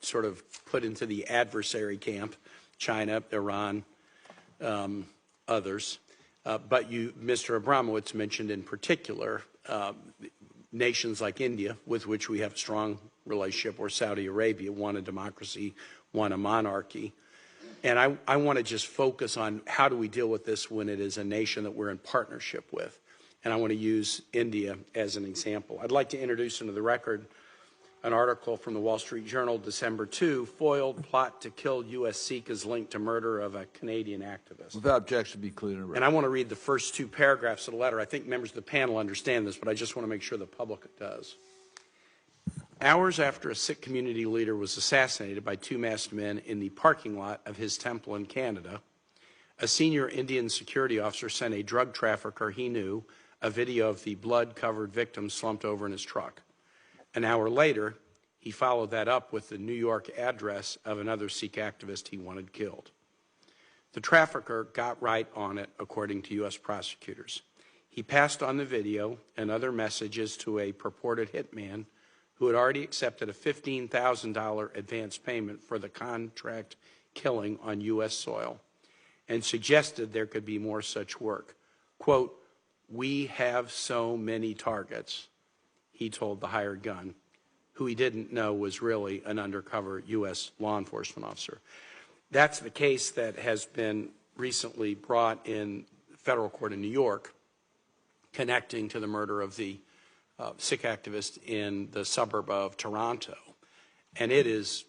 sort of put into the adversary camp, China, Iran, others. But Mr. Abramowitz mentioned in particular nations like India, with which we have a strong relationship, or Saudi Arabia, one a democracy, one a monarchy. And I want to just focus on how do we deal with this when it is a nation that we're in partnership with. And I want to use India as an example. I'd like to introduce into the record an article from the Wall Street Journal, December 2, foiled plot to kill U.S. Sikh is linked to murder of a Canadian activist. Without objection, be clear in the record. And I want to read the first two paragraphs of the letter. I think members of the panel understand this, but I just want to make sure the public does. Hours after a Sikh community leader was assassinated by two masked men in the parking lot of his temple in Canada, a senior Indian security officer sent a drug trafficker he knew a video of the blood-covered victim slumped over in his truck. An hour later, he followed that up with the New York address of another Sikh activist he wanted killed. The trafficker got right on it, according to U.S. prosecutors. He passed on the video and other messages to a purported hitman who had already accepted a $15,000 advance payment for the contract killing on U.S. soil and suggested there could be more such work. Quote, "We have so many targets," he told the hired gun, who he didn't know was really an undercover U.S. law enforcement officer. That's the case that has been recently brought in federal court in New York, connecting to the murder of the Sikh activist in the suburb of Toronto. And it is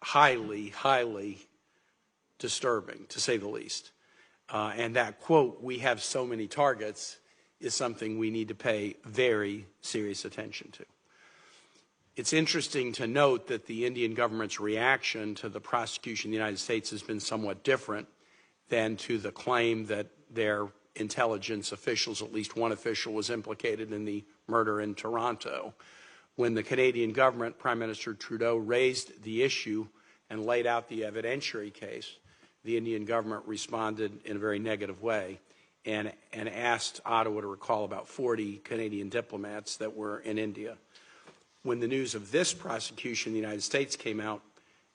highly, highly disturbing, to say the least. And that quote, "we have so many targets," is something we need to pay very serious attention to. It's interesting to note that the Indian government's reaction to the prosecution in the United States has been somewhat different than to the claim that their intelligence officials, at least one official, was implicated in the murder in Toronto. When the Canadian government, Prime Minister Trudeau, raised the issue and laid out the evidentiary case, the Indian government responded in a very negative way and asked Ottawa to recall about 40 Canadian diplomats that were in India. When the news of this prosecution in the United States came out,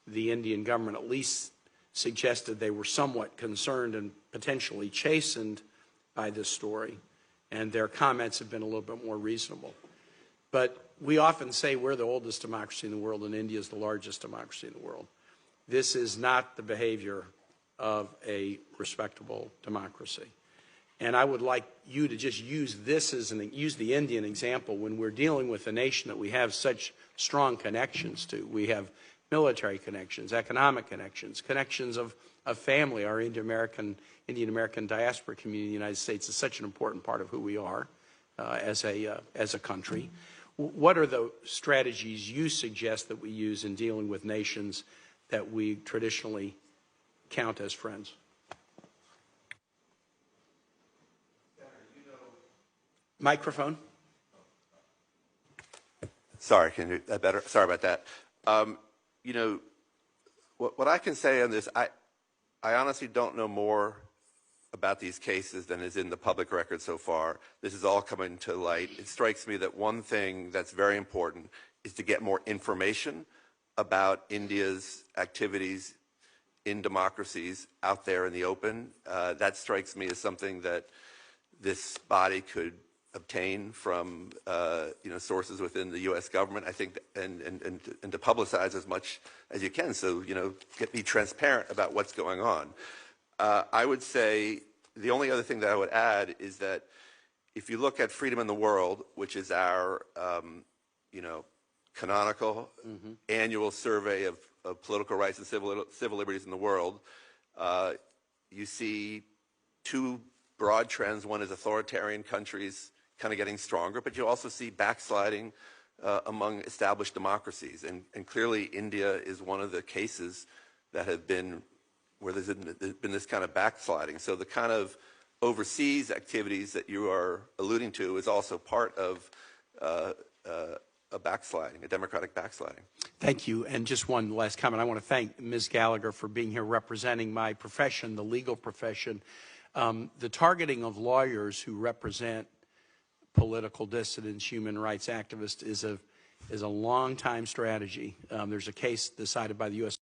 the Indian government at least suggested they were somewhat concerned and potentially chastened by this story, and their comments have been a little bit more reasonable. But we often say we're the oldest democracy in the world and India is the largest democracy in the world. This is not the behavior of a respectable democracy. And I would like you to just use this as use the Indian example when we're dealing with a nation that we have such strong connections to. We have military connections, economic connections, connections of family. Our Indian-American diaspora community in the United States is such an important part of who we are as a country. What are the strategies you suggest that we use in dealing with nations that we traditionally count as friends? Microphone. Sorry, can you do that better? Sorry about that. You know, what I can say on this, I honestly don't know more about these cases than is in the public record so far. This is all coming to light. It strikes me that one thing that's very important is to get more information about India's activities in democracies out there in the open. That strikes me as something that this body could obtain from sources within the U.S. government, I think, and to publicize as much as you can, so be transparent about what's going on. I would say the only other thing that I would add is that if you look at Freedom in the World, which is our canonical annual survey of political rights and civil liberties in the world, you see two broad trends. One is authoritarian countries kind of getting stronger, but you also see backsliding among established democracies. And clearly India is one of the cases that have been where there's been this kind of backsliding. So the kind of overseas activities that you are alluding to is also part of a backsliding, a democratic backsliding. Thank you. And just one last comment. I want to thank Ms. Gallagher for being here representing my profession, the legal profession. The targeting of lawyers who represent political dissidents, human rights activists, is a long-time strategy. There's a case decided by the U.S.